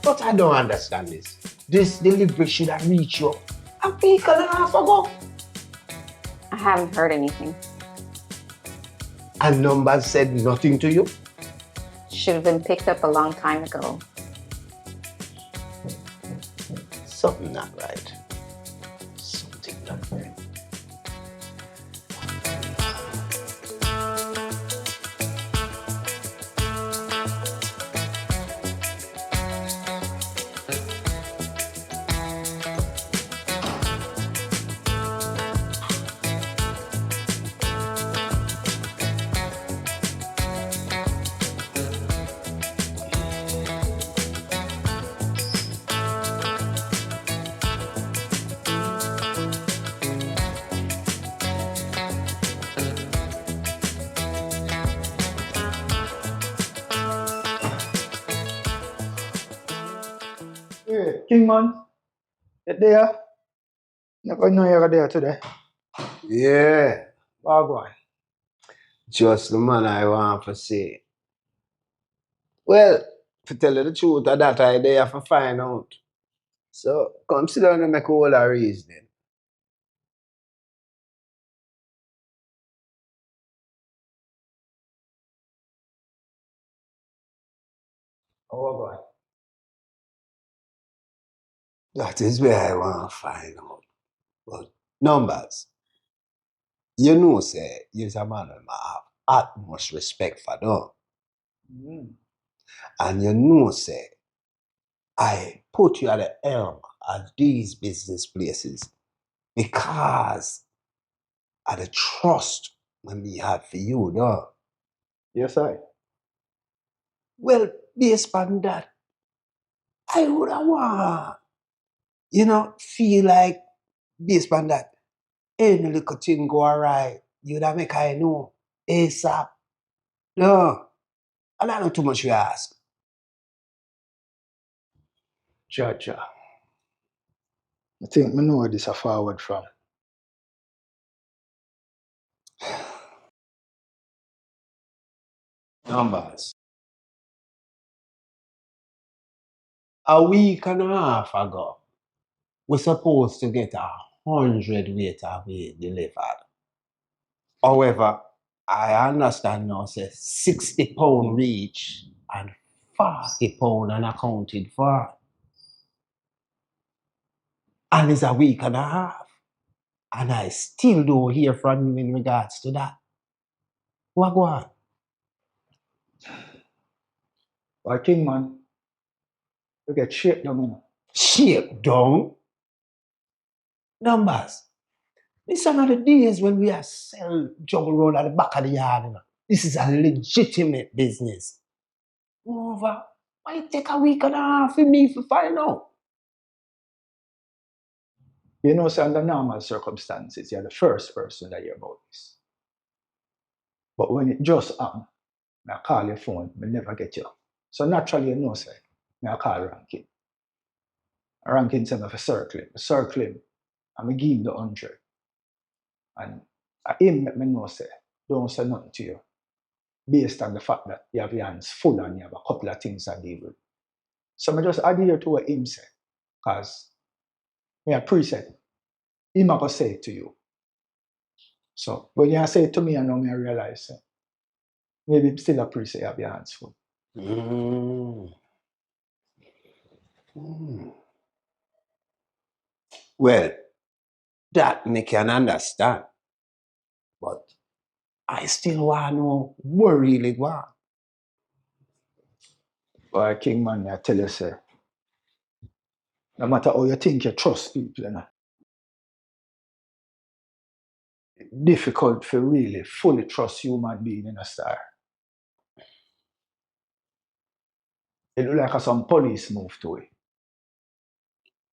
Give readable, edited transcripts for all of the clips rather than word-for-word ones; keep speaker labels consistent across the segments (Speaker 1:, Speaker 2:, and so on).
Speaker 1: But I don't understand this. This delivery should have reached you a week and a half ago.
Speaker 2: I haven't heard anything.
Speaker 1: And numbers said nothing to you?
Speaker 2: Should have been picked up a long time ago.
Speaker 1: Something not right. Something not right.
Speaker 3: Hey, Kyng man, you there? Never know you're there today.
Speaker 1: Yeah,
Speaker 3: Wagwan.
Speaker 1: just the man I want to see. Well, to tell you the truth, of that I there for find out. So come sit down and make a whole lot of reasoning.
Speaker 3: Wagwan.
Speaker 1: That is where I want to find out. But numbers, you know, say, you're a man who have utmost respect for them. And you know, say, I put you at the helm of these business places because of the trust that me have for you, no?
Speaker 3: Yes, I.
Speaker 1: Well, based on that, I would have want, feel like, based on that, any little thing go awry, you'd have make I know ASAP. No, and I not too much you ask.
Speaker 3: Cha. I think I know where this is forward from.
Speaker 1: Numbers. A week and a half ago, we're supposed to get 100 weight of weight delivered. However, I understand now, say 60 pound reach and 40 pound unaccounted for. And it's a week and a half. And I still don't hear from you in regards to that. What go on?
Speaker 3: Why, Kyng man, you get shaped down, you know.
Speaker 1: Shake down. Numbers. These are not the days when we are sell juggle roll at the back of the yard. You know. This is a legitimate business. Moreover, why it take a week and a half for me to find out?
Speaker 3: You know, so under normal circumstances, you're the first person that hear about this. But when it just happen, I call your phone, I never get you. So naturally, you know, say, I call Rankin. Rankin said I circle him, and I give him the 100. And him let me know, say, don't say nothing to you. Based on the fact that you have your hands full and you have a couple of things to deal with. So I just adhere to what him said. Because I pre-said, him going to say it to you. So when you say it to me, I know me I realize maybe still a pre-say you have your hands full.
Speaker 1: Well, that me can understand. But I still want to know what really go on.
Speaker 3: Boy, Kyng man, I tell you, say, no matter how you think you trust people, you know, it's difficult to really fully trust human being in a star. It look like some police move to it.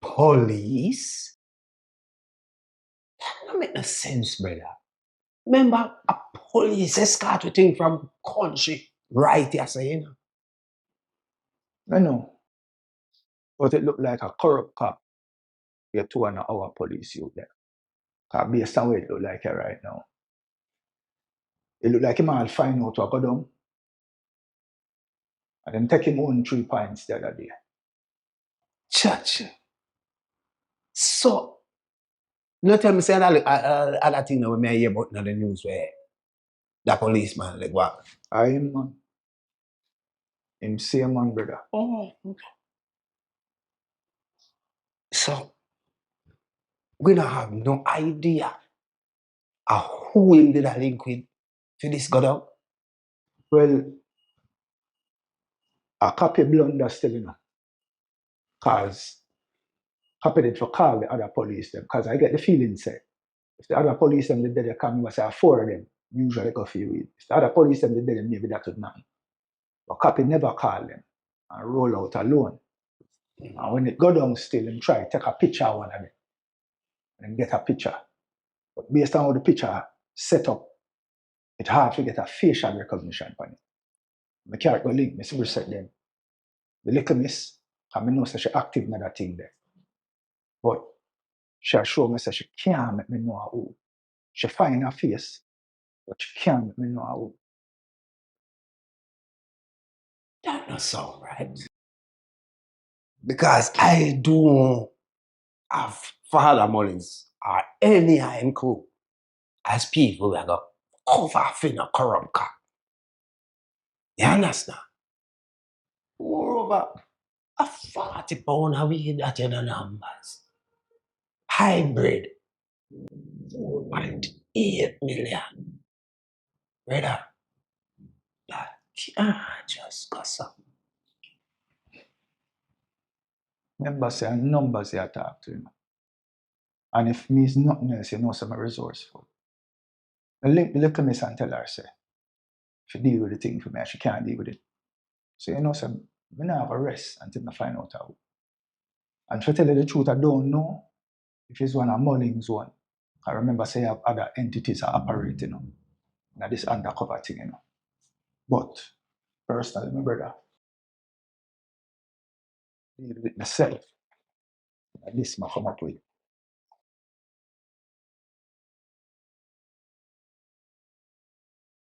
Speaker 1: Police? That don't make no sense, brother. Remember, a police escort thing from country right here, say, you know.
Speaker 3: I know. But it look like a corrupt cop. You're 2 hour police you there. Because based on what it look like here right now. It look like him all find out what go down. And then take him on 3 points the other day.
Speaker 1: Church. So, no tell me say other thing that we may hear about in the news where the policeman like what?
Speaker 3: I am man. Him same man, brother.
Speaker 1: Oh, okay. So we don't have no idea of who him did a link with for this go down.
Speaker 3: Well, a copy blunder still, you know. Cause copy did for call the other police them. Cause I get the feeling say if the other police them did they come, you say four of them usually go for you. If the other police them did maybe that would not. But copy never call them and roll out alone. And when it go down still and try take a picture of one of them and get a picture. But based on how the picture set up, it's hard to get a facial recognition on it. I can't go link, I see set them. The little miss, I know say she active in that thing there. But she show me say she can't make me know who. She find her face, but she can't make me know who.
Speaker 1: That not sound right. Because I do have Father Mullins or any IM crew as people that got cover for a corrupt cop. You understand? Moreover, a 40 pound a week that in the numbers. Hybrid, 4.8 million. Brother, that can't just go so.
Speaker 3: Remember say numbers you talk to him. And if me is nothing else, you know some resourceful. I link the little miss and tell her say, if you deal with the thing for me, she can't deal with it. So you know some we not have a rest until I find out how. And to tell you the truth, I don't know if it's one of Mullings one. I remember say I have other entities are operating, you know, now this undercover thing, you know. But personally, my brother, deal with myself. And this I come up with.